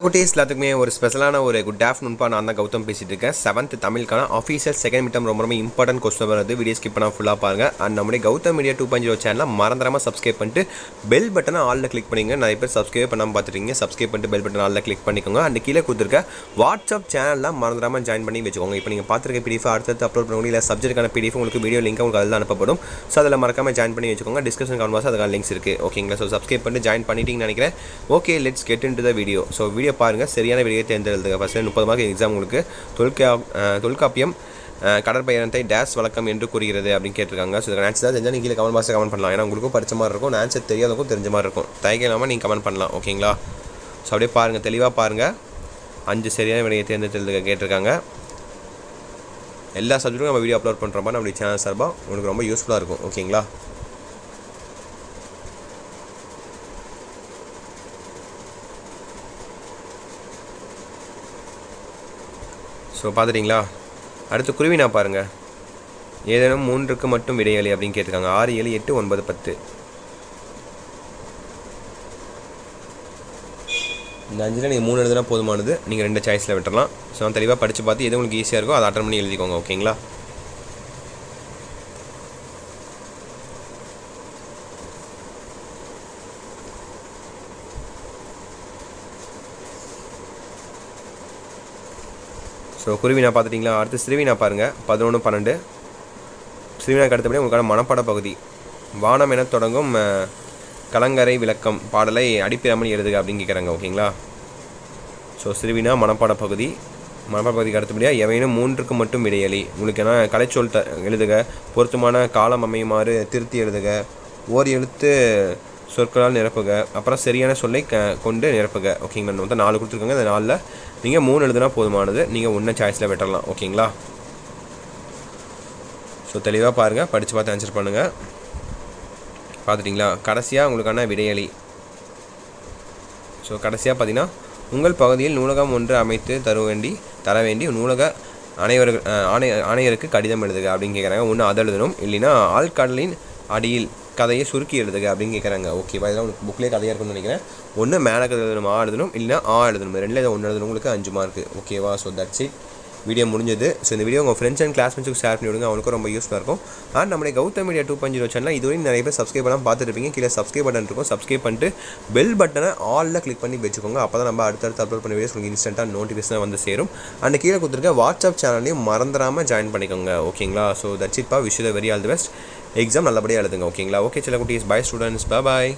குட்டீஸ் எல்லாத்துக்குமே ஒரு ஸ்பெஷலான ஒரு குட் ஆஃப்டர்நூன்பா. நான் தான் கௌதம் பேசிட்டு இருக்கேன். 7th தமிழுக்கான ஆஃபீஷியல் செகண்ட் மிட்டம் ரொம்ப இம்பார்ட்டன்ட் கொஸ்டின் வருது. வீடியோ ஸ்கிப் பண்ணால் ஃபுல்லாக பாருங்கள். அண்ட் நம்முடைய கௌதம் மீடியா 2.0 சேனலை மறந்துடாமல் சப்ஸ்கிரைப் பண்ணிட்டு பெல் பட்டனை ஆலில் கிளிக் பண்ணிங்க. நிறைய பேர் சப்ஸ்கிரைப் பண்ணாமல் பார்த்துருக்கீங்க. சப்ஸ்கிரைப் பண்ணிட்டு பெல் பட்டன் ஆலில் கிளிக் பண்ணிக்கோங்க. அண்ட் கீழே கொடுத்துருக்க வாட்ஸ்அப் சேனலில் மறந்துடாமல் ஜாயின் பண்ணி வச்சுக்கோங்க. இப்போ நீங்கள் பார்த்துருக்க பிடிஎஃப் அடுத்து அப்லோட் பண்ணி இல்லை சப்ஜெக்ட்டுக்கான பிடிஎஃப் உங்களுக்கு வீடியோ லிங்க் உங்களுக்கு அதில் அனுப்பப்படும். ஸோ அதில் மறக்காமல் ஜாயின் பண்ணி வச்சுக்கோங்க. டிஸ்கிரிப்ஷன் கான்வாஸ் அதுக்கான லிங்க்ஸ் இருக்குது. ஓகேங்களா? ஸோ சப்ஸ்கிரைப் பண்ணிட்டு ஜாயின் பண்ணிட்டீங்கன்னு நினைக்கிறேன். Okay, let's get into the video. So video பாருங்கள். சரியான வீடியோ தேர்ந்தெடுத்துங்க. ஃபஸ்ட்டு 30 மார்க் எக்ஸாம் உங்களுக்கு தொல்காப்பியம் கடற்பயணத்தை டேஸ் வழக்கம் என்று கூறுகிறது அப்படின்னு கேட்டிருக்காங்க. ஸோ இதுக்கு ஆன்சர் தான் தெரிஞ்சால் நீங்கள் கீழே கமெண்ட் பாக்ஸில் கமெண்ட் பண்ணலாம். ஏன்னா உங்களுக்கும் படித்த மாதிரி இருக்கும், ஆன்சர் தெரியாதவங்களுக்கும் தெரிஞ்ச மாதிரி இருக்கும். தயக்கம் இல்லாமல் நீங்கள் கமெண்ட் பண்ணலாம். ஓகேங்களா? ஸோ அப்படியே பாருங்கள், தெளிவாக பாருங்கள். 5 சரியான விடையை தேர்ந்தெடுத்து கேட்டிருக்காங்க. எல்லா சப்ஜெக்ட்டுக்கும் நம்ம வீடியோ அப்லோட் பண்ணுறோமா நம்மளுடைய சேனல் சார்பாக உங்களுக்கு ரொம்ப யூஸ்ஃபுல்லாக இருக்கும். ஓகேங்களா? ஸோ பார்த்துட்டிங்களா? அடுத்து குருவினா பாருங்கள். ஏதேனும் 3க்கு மட்டும் விடையளி அப்படின்னு கேட்டிருக்காங்க. 6, 7, 8, 9, 10. இந்த 5ல் நீங்கள் 3 எழுதுனா போதுமானது. நீங்கள் 2 சாய்ஸில் விட்டுறலாம். ஸோ நான் தெளிவாக படித்து பார்த்து எது உங்களுக்கு ஈஸியாக இருக்கோ அதை அட்டன் பண்ணி எழுதிக்கோங்க. ஓகேங்களா? ஸோ குருவினா பார்த்துட்டிங்களா? அடுத்து சிறுவினா பாருங்கள். 11, 12. சிறுவினாக்கு அடுத்தபடி உங்களுக்கான மனப்பாட பகுதி. வானம் என தொடங்கும் கலங்கரை விளக்கம் பாடலை அடிப்பிராமல் எழுதுக அப்படின்னு கேட்குறாங்க. ஓகேங்களா? ஸோ சிறுவினா மனப்பாட பகுதி. மனப்பாட பகுதிக்கு அடுத்தபடியாக எவையினும் 3க்கு மட்டும் விடையளி. உங்களுக்கு என்ன கலைச்சொல் எழுதுக, பொருத்தமான காலம் அமையுமாறு திருத்தி எழுதுக, ஓர் எழுத்து சொற்களால் நிரப்புக, அப்புறம் சரியான சொல்லை கொண்டு நிரப்புக. ஓகேங்களா? மொத்தம் 4 கொடுத்துருக்காங்க. இந்த 4ல் நீங்கள் 3 எழுதுனா போதுமானது. நீங்கள் ஒன்றை சாய்ஸில் விட்டுறலாம். ஓகேங்களா? ஸோ தெளிவாக பாருங்கள், படித்து பார்த்து ஆன்சர் பண்ணுங்கள். பார்த்துட்டிங்களா? கடைசியாக உங்களுக்கான விடையளி. ஸோ கடைசியாக பார்த்தீங்கன்னா, உங்கள் பகுதியில் நூலகம் ஒன்று அமைத்து தர வேண்டி நூலக ஆணையருக்கு கடிதம் எழுதுக அப்படின்னு கேட்குறாங்க. ஒன்று அதை எழுதணும், இல்லைன்னா ஆழ்கடலின் அடியில் கதையை சுருக்கி எழுதுக அப்படின்னு கேட்குறாங்க. ஓகேவா? இதெல்லாம் உங்களுக்கு புக்லேயே கதையாக இருக்குன்னு நினைக்கிறேன். ஒன்று மேலே கதை எழுதணும், எழுதணும், இல்லைனா எழுதணும். 2ல் இதை 1 எழுதணும். உங்களுக்கு 5 மார்க்கு. ஓகேவா? So that's it. வீடியோ முடிஞ்சது. ஸோ இந்த வீடியோ உங்கள் ஃப்ரெண்ட்ஸ் அண்ட் கிளாஸ்மேட்ஸுக்கு ஷேர் பண்ணி விடுங்க. அவங்களுக்கும் ரொம்ப யூஸ்ஃபுல்லாக இருக்கும். அண்ட் நம்மளுடைய கௌதம் மீடியா 2.0 சேனல் இதுவரை நிறைய பேர் சப்ஸ்கிரைப் பண்ணாமல் பார்த்துருப்பீங்க. கீழே சப்ஸ்கிரைப் பட்டன் இருக்கும். சப்ஸ்கிரைப் பண்ணிட்டு பெல் பட்டனை ஆலில் கிளிக் பண்ணி வச்சுக்கோங்க. அப்போ தான் நம்ம அடுத்தடுத்து அப்லோட் பண்ண வீடியோஸ் உங்களுக்கு இன்ஸ்டன்ட்டாக நோட்டிஃபிகேஷன் வந்து சேரும். அண்ட் கீழே கொடுத்துருக்க வாட்ஸ்அப் சேனல்லையும் மறந்துடாமல் ஜாயின் பண்ணிக்கோங்க. ஓகேங்களா? ஸோ தட்ஸ் இட் பா. Wish you the very all the best. Exam நல்லபடியாக எழுதுங்க. ஓகேங்களா? ஓகே சில குட்டீஸ். Bye students. பாய்.